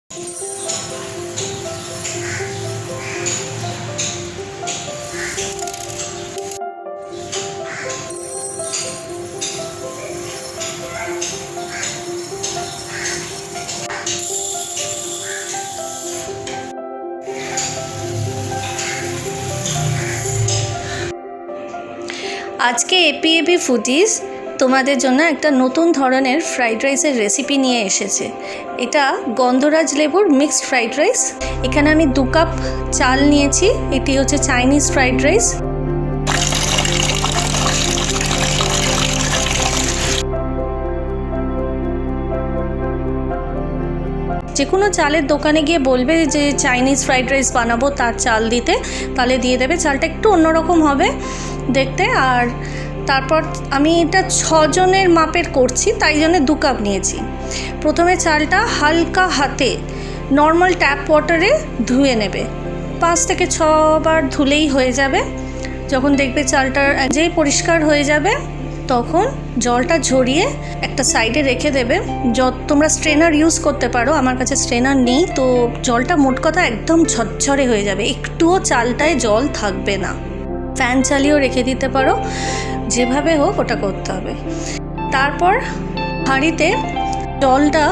আজকে এপিএপি ফুডিজ তোমাদের জন্য একটা নতুন ধরনের ফ্রাইড রাইসের রেসিপি নিয়ে এসেছে। এটা গন্ধরাজ লেবুর মিক্সড ফ্রাইড রাইস। এখানে আমি 2 কাপ চাল নিয়েছি। এটি হচ্ছে চাইনিজ ফ্রাইড রাইস। যে কোনো চালের দোকানে গিয়ে বলবে যে চাইনিজ ফ্রাইড রাইস বানাবো, তার চাল দিতে, তাহলে দিয়ে দেবে। চালটা একটু অন্যরকম হবে দেখতে। আর তারপর আমি এটা 6 জনের মাপের করছি, তাই জন্য 2 কাপ নিয়েছি। প্রথমে চালটা হালকা হাতে নর্মাল ট্যাপ ওয়াটারে ধুয়ে নেবে। 5 থেকে 6 বার ধুলেই হয়ে যাবে। যখন দেখবে চালটা যেই পরিষ্কার হয়ে যাবে তখন জলটা ঝরিয়ে একটা সাইডে রেখে দেবে। তোমরা স্ট্রেনার ইউজ করতে পারো, আমার কাছে স্ট্রেনার নেই, তো জলটা মোট কথা একদম ঝরঝরে হয়ে যাবে, একটুও চালটায় জল থাকবে না। ফ্যান চালিয়েও রেখে দিতে পারো, যেভাবে হোক ওটা করতে হবে। তারপর হাঁড়িতে জলটা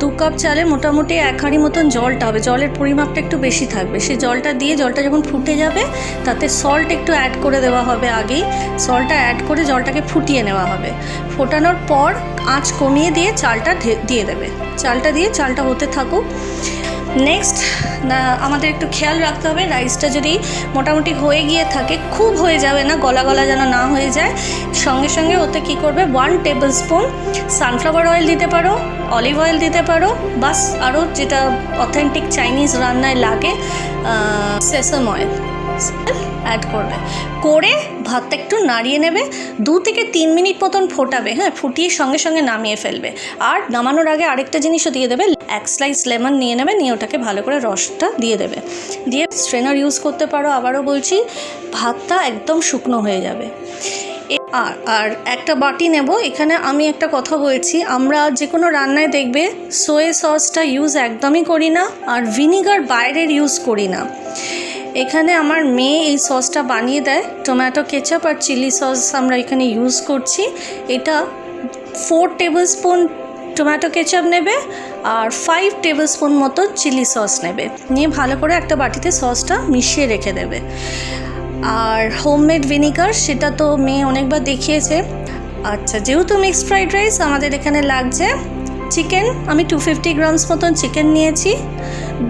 2 কাপ চালে মোটামুটি 1 হাঁড়ি মতন জলটা হবে। জলের পরিমাপটা একটু বেশি থাকবে। সেই জলটা দিয়ে জলটা যখন ফুটে যাবে তাতে সল্ট একটু অ্যাড করে দেওয়া হবে। আগেই সল্টটা অ্যাড করে জলটাকে ফুটিয়ে নেওয়া হবে। ফোটানোর পর আঁচ কমিয়ে দিয়ে চালটা দিয়ে দেবে। চালটা দিয়ে চালটা হতে থাকুক। নেক্সট আমাদের একটু খেয়াল রাখতে হবে, রাইসটা যদি মোটামুটি হয়ে গিয়ে থাকে, খুব হয়ে যাবে না, গলা গলা যেন না হয়ে যায়। সঙ্গে সঙ্গে ওতে কী করবে, 1 টেবিল স্পুন সানফ্লাওয়ার অয়েল দিতে পারো, অলিভ অয়েল দিতে পারো, বাস আরও যেটা অথেন্টিক চাইনিজ রান্নায় লাগে সেসাম অয়েল অ্যাড করবে। করে ভাতটা একটু নাড়িয়ে নেবে। 2 থেকে 3 মিনিট মতন ফোটাবে। হ্যাঁ, ফুটিয়ে সঙ্গে সঙ্গে নামিয়ে ফেলবে। আর নামানোর আগে আরেকটা জিনিসও দিয়ে দেবে, 1 স্লাইস লেমন নিয়ে নেবে, নিয়ে ওটাকে ভালো করে রসটা দিয়ে দেবে। দিয়ে স্ট্রেনার ইউজ করতে পারো। আবারও বলছি, ভাতটা একদম শুকনো হয়ে যাবে। আর একটা বাটি নেব। এখানে আমি একটা কথা বলছি, আমরা যে কোনো রান্নায় দেখবে সোয়া সসটা ইউজ একদমই করি না, আর ভিনিগার বাইরের ইউজ করি না। এখানে আমার মেয়ে এই সসটা বানিয়ে দেয়। টমেটো কেচাপ আর চিলি সস আমরা এখানে ইউজ করছি। এটা 4 টেবিল স্পুন টমেটো কেচাপ নেবে আর 5 টেবিল স্পুন মতো চিলি সস নেবে। নিয়ে ভালো করে একটা বাটিতে সসটা মিশিয়ে রেখে দেবে। আর হোমমেড ভিনিগার, সেটা তো মেয়ে অনেকবার দেখিয়েছে। আচ্ছা, যেহেতু মিক্সড ফ্রাইড রাইস আমাদের এখানে লাগছে চিকেন। আমি 250 গ্রামস মতন চিকেন নিয়েছি।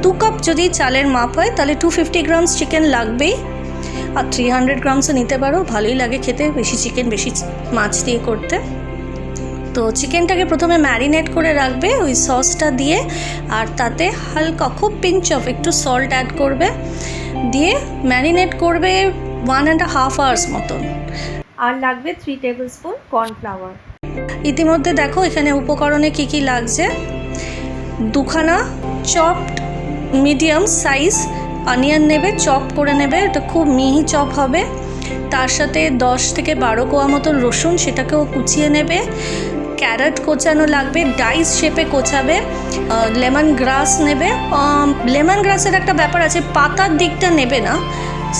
2 কাপ যদি চালের মাপ হয় তাহলে 250 গ্রামস চিকেন লাগবেই। আর 300 গ্রামসও নিতে পারো, ভালোই লাগে খেতে, বেশি চিকেন বেশি মাছ দিয়ে করতে। তো চিকেনটাকে প্রথমে ম্যারিনেট করে রাখবে ওই সসটা দিয়ে, আর তাতে হালকা খুব পিঞ্চ অফ একটু সল্ট অ্যাড করবে, দিয়ে ম্যারিনেট করবে 1.5 আওয়ার্স মতন। আর লাগবে 3 টেবিল স্পুন কর্নফ্লাওয়ার। ইতিমধ্যে দেখো এখানে উপকরণে কি কি লাগছে। 2খানা চপড মিডিয়াম সাইজ অনিয়ন নেবে, চপ করে নেবে, এটা খুব মিহি চপ হবে। তার সাথে 10 থেকে 12 কোয়া মতন রসুন, সেটাকেও কুচিয়ে নেবে। ক্যারট কোচানো লাগবে, ডাইস শেপে কোচাবে। লেমন গ্রাস নেবে। লেমন গ্রাসের একটা ব্যাপার আছে, পাতার দিকটা নেবে না,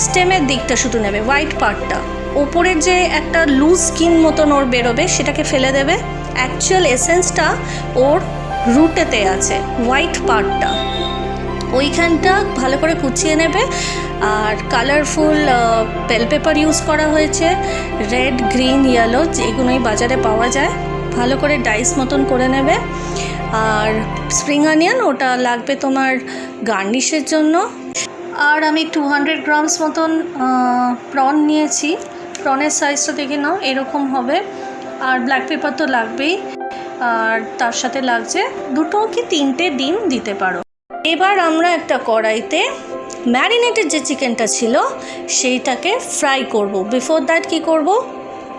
স্টেমের দিকটা শুধু নেবে, হোয়াইট পার্টটা। ওপরের যে একটা লুজ স্কিন মতন ওর বেরোবে সেটাকে ফেলে দেবে। অ্যাকচুয়াল এসেন্সটা ওর রুটেতে আছে, হোয়াইট পার্টটা, ওইখানটা ভালো করে কুচিয়ে নেবে। আর কালারফুল বেল পেপার ইউজ করা হয়েছে, রেড, গ্রিন, ইয়েলো, যেগুলোই বাজারে পাওয়া যায়, ভালো করে ডাইস মতন করে নেবে। আর স্প্রিং অনিয়ন, ওটা লাগবে তোমার গার্নিশের জন্য। আর আমি 200 গ্রামস মতন প্রন নিয়েছি। প্রনের সাইজটা দেখে নাও, এরকম হবে। আর ব্ল্যাক পেপার তো লাগবেই। আর তার সাথে লাগছে 2 কি 3টে ডিম দিতে পারো। এবার আমরা একটা কড়াইতে ম্যারিনেটেড যে চিকেনটা ছিল সেইটাকে ফ্রাই করব। বিফোর দ্যাট কী করব,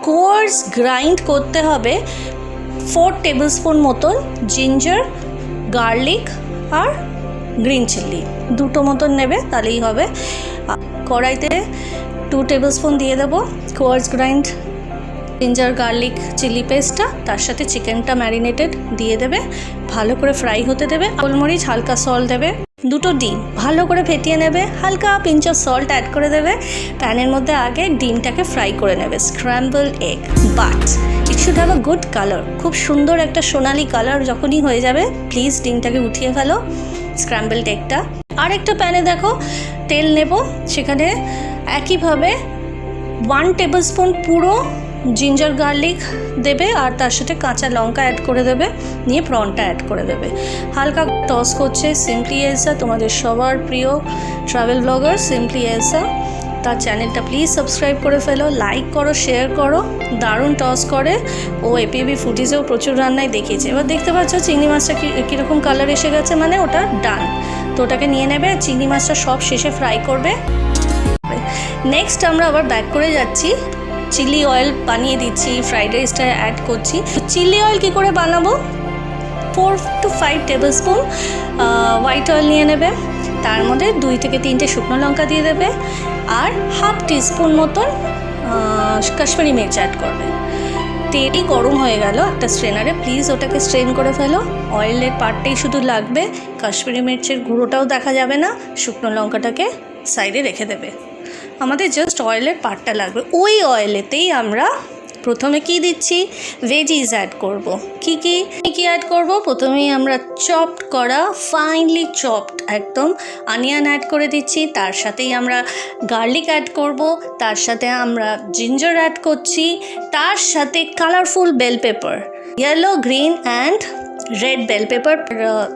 কোয়ার্স গ্রাইন্ড করতে হবে 4 টেবিল স্পুন মতন জিঞ্জার, গার্লিক আর গ্রিন চিলি, 2টো মতন নেবে, তাহলেই হবে। কড়াইতে 2 টেবিল স্পুন দিয়ে দেবো coarse grind ginger garlic chili পেস্টটা, তার সাথে চিকেনটা ম্যারিনেটেড দিয়ে দেবে, ভালো করে ফ্রাই হতে দেবে। গোলমরিচ, হালকা সল্ট দেবে, দুটো ডিম ভালো করে ফেটিয়ে নেবে, হালকা পিঞ্চ অফ সল্ট অ্যাড করে দেবে। প্যানের মধ্যে আগে ডিমটাকে ফ্রাই করে নেবে, scramble egg, but it should have a good colour, খুব সুন্দর একটা সোনালি কালার যখনই হয়ে যাবে প্লিজ ডিমটাকে উঠিয়ে ফেলো, স্ক্র্যাম্বলড এগটা। আর একটা প্যানে দেখো তেল নেব, সেখানে একইভাবে 1 টেবিল স্পুন পুরো জিঞ্জার গার্লিক দেবে, আর তার সাথে কাঁচা লঙ্কা অ্যাড করে দেবে, নিয়ে প্রনটা অ্যাড করে দেবে। হালকা টস করছে সিম্পলি এলসা, তোমাদের সবার প্রিয় ট্রাভেল ব্লগার সিম্পলি এলসা। তার চ্যানেলটা প্লিজ সাবস্ক্রাইব করে ফেলো, লাইক করো, শেয়ার করো, দারুণ টস করে। ও এপিএবি ফুটেজেও প্রচুর রান্নায় দেখিয়েছে। এবার দেখতে পাচ্ছ চিংড়ি মাছটা কীরকম কালার এসে গেছে, মানে ওটা ডান। তো ওটাকে নিয়ে নেবে, চিংড়ি মাছটা সব শেষে ফ্রাই করবে। নেক্সট আমরা আবার ব্যাক করে যাচ্ছি, চিলি অয়েল বানিয়ে দিচ্ছি, ফ্রাইড রাইসটা অ্যাড করছি। চিলি অয়েল কী করে বানাবো, 4 to 5 table spoon white oil নিয়ে নেবে, তার মধ্যে 2 থেকে 3টে শুকনো লঙ্কা দিয়ে দেবে, আর হাফ টিস্পুন মতন কাশ্মীরি মির্চ অ্যাড করবে। তেলই গরম হয়ে গেল একটা স্ট্রেনারে, প্লিজ ওটাকে স্ট্রেন করে ফেলো। অয়েলের পার্টটাই শুধু লাগবে, কাশ্মীরি মির্চের গুঁড়োটাও দেখা যাবে না, শুকনো লঙ্কাটাকে সাইডে রেখে দেবে। আমাদের জাস্ট অয়েলের পার্টটা লাগবে। ওই অয়েলেতেই আমরা প্রথমে কি দিচ্ছি, ভেজিস অ্যাড করব। কি অ্যাড করব, প্রথমেই আমরা চপড করা, ফাইনলি চপড একদম অনিয়ন অ্যাড করে দিচ্ছি, তার সাথেই আমরা গার্লিক অ্যাড করব, তার সাথে আমরা জিঞ্জার অ্যাড করছি, তার সাথে colourful bell pepper, yellow, green and red bell pepper,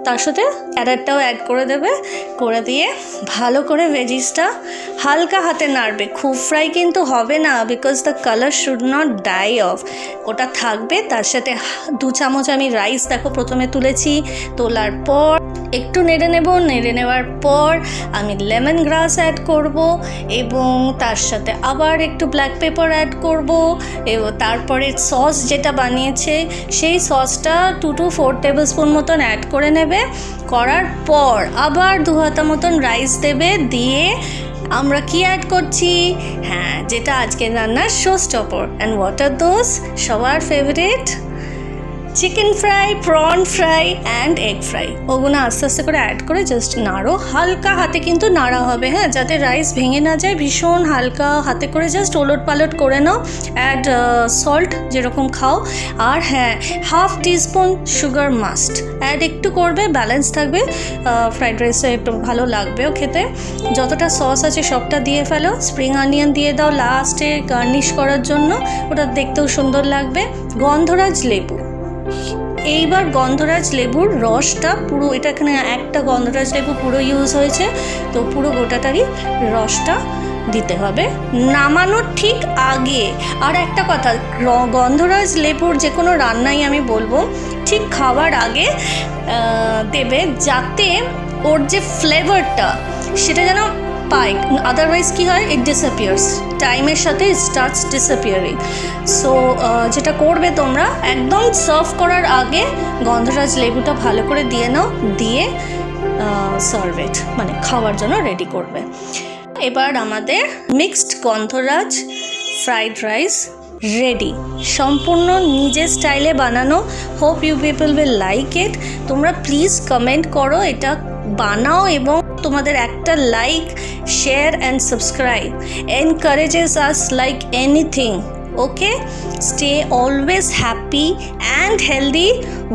তার সাথে ক্যারেটটাও অ্যাড করে দেবে। করে দিয়ে ভালো করে ভেজিসটা হালকা হাতে নাড়বে, খুব ফ্রাই কিন্তু হবে না, because the colour should not die off, ওটা থাকবে। তার সাথে 2 চামচ আমি রাইস দেখো প্রথমে তুলেছি, তোলার পর একটু নেড়ে নেব, নেড়ে নেওয়ার পর আমি লেমন গ্রাস অ্যাড করব, এবং তার সাথে আবার একটু ব্ল্যাক পেপার অ্যাড করব, এবং তারপরে সস যেটা বানিয়েছে সেই সসটা 2 to 4 টেবিল স্পুন মতন অ্যাড করে নেবে। করার পর আবার 2 হাতা মতন রাইস দেবে, দিয়ে আমরা কি অ্যাড করছি, হ্যাঁ যেটা আজকের রান্নার showstopper, and what are those, সবার favourite chicken fry, prawn fry and egg fry. ওগুলো আস্তে আস্তে করে অ্যাড করে জাস্ট নাড়ো, হালকা হাতে কিন্তু নাড়া হবে, হ্যাঁ, যাতে রাইস ভেঙে না যায়, ভীষণ হালকা হাতে করে জাস্ট ওলট পালট করে নাও। অ্যাড সল্ট যেরকম খাও, আর হ্যাঁ half teaspoon sugar must add একটু করবে, ব্যালেন্স থাকবে, ফ্রাইড রাইসটা একটু ভালো লাগবেও খেতে। যতটা সস আছে সবটা দিয়ে ফেলো, স্প্রিং অনিয়ন দিয়ে দাও লাস্টে গার্নিশ করার জন্য, ওটা দেখতেও সুন্দর লাগবে। গন্ধরাজ লেবু, এইবার গন্ধরাজ লেবুর রসটা পুরো, এটা এখানে একটা গন্ধরাজ লেবু পুরো ইউজ হয়েছে, তো পুরো গোটাটারই রসটা দিতে হবে নামানোর ঠিক আগে। আর একটা কথা, গন্ধরাজ লেবুর যে কোনো রান্নাই আমি বলবো ঠিক খাওয়ার আগে দেবে, যাতে ওর যে ফ্লেভারটা সেটা যেন পাই, আদারওয়াইজ কী হয়, ইট ডিসঅ্যাপিয়ার্স, টাইমের সাথে স্টার্টস ডিসঅ্যাপিয়ারিং। সো যেটা করবে তোমরা, একদম সার্ভ করার আগে গন্ধরাজ লেবুটা ভালো করে দিয়ে নাও, দিয়ে সার্ভ ইট, মানে খাওয়ার জন্য রেডি করবে। এবার আমাদের মিক্সড গন্ধরাজ ফ্রাইড রাইস রেডি, সম্পূর্ণ নিজের স্টাইলে বানানো। Hope you people will like it. তোমরা প্লিজ কমেন্ট করো, এটা বানাও, এবং তোমাদের একটা like, share and subscribe encourages us like anything. Okay, stay always happy and healthy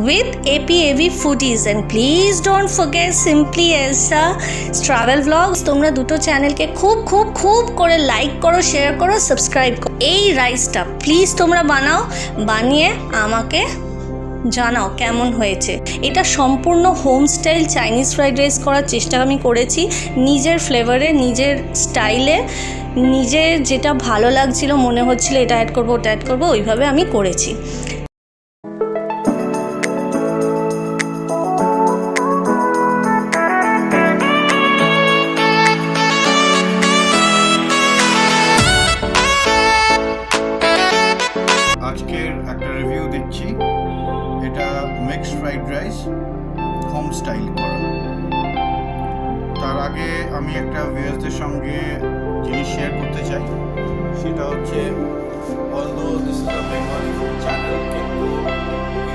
with APAV foodies, and please don't forget Simply Elsa travel vlogs। তোমরা দুটো চ্যানেলকে খুব খুব খুব করে লাইক করো, শেয়ার করো, সাবস্ক্রাইব করো। এই রাইসটা প্লিজ তোমরা বানাও, বানিয়ে আমাকে জানাও কেমন হয়েছে। এটা সম্পূর্ণ home style Chinese fried rice করার চেষ্টা আমি করেছি, নিজের ফ্লেভারে, নিজের স্টাইলে, নিজের যেটা ভালো লাগছিল, মনে হচ্ছিল এটা অ্যাড করবো, ওটা অ্যাড করবো, ওইভাবে আমি করেছি। আজকের একটা রিভিউ দিচ্ছি, এটা mixed fried rice home style করা। তার আগে আমি একটা ভিউয়ার্সদের সঙ্গে জিনিস শেয়ার করতে চাই, সেটা হচ্ছে although this is a Bengali food channel,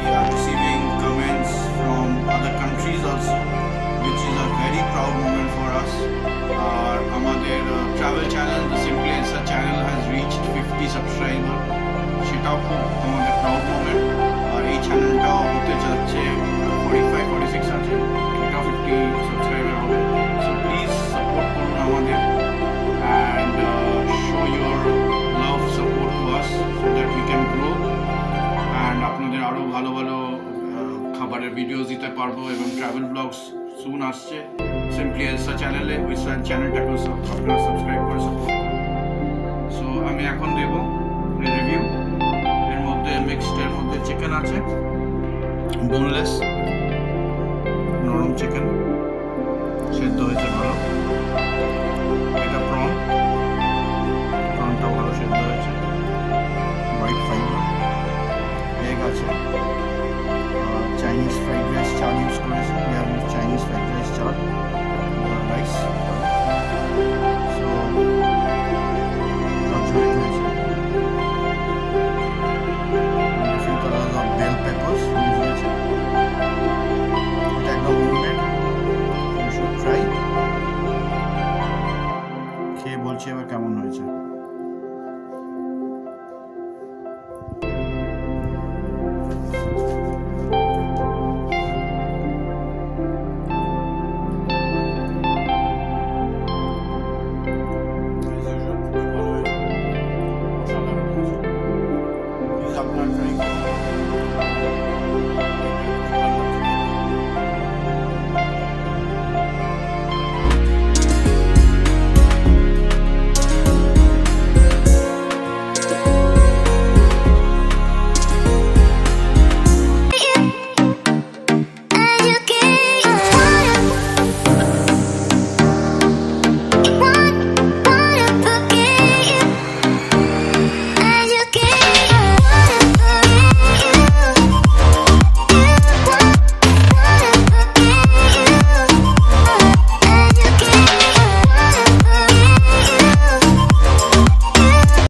we are receiving comments from other countries also, which is a very proud moment for us. আর আমাদের travel channel, the Simply Answer channel has reached 50 subscriber. সেটাও খুব আমাদের proud moment. আর এই চ্যানেলটাও হতে যাচ্ছে 45-46 আছে, এটাও 50 subscriber হবে। সো প্লিজ সাপোর্ট করুন আমাদের and show your love support to us so that we can grow and আপনাদের আরও ভালো ভালো খাবারের ভিডিওস দিতে পারবো এবং ট্রাভেল ব্লগস সুন আসছে সিম্পলি এলসা চ্যানেলে। ওই চ্যানেলটাকে আপনারা সাবস্ক্রাইব করে সাপোর্ট করুন। সো আমি এখন দেব রিভিউ। এর মধ্যে মিক্সডের মধ্যে চিকেন আছে, বোনলেস নরম চিকেন, সেদ্ধ হয়েছে ভালো। এটা প্রনটা ভালো সেদ্ধ হয়েছে, হোয়াইট ফাইবার, এগ আছে, চাইনিজ ফ্রাইড রাইস চাল ইউজ করেছে, চাইনিজ ফ্রাইড রাইস চাল।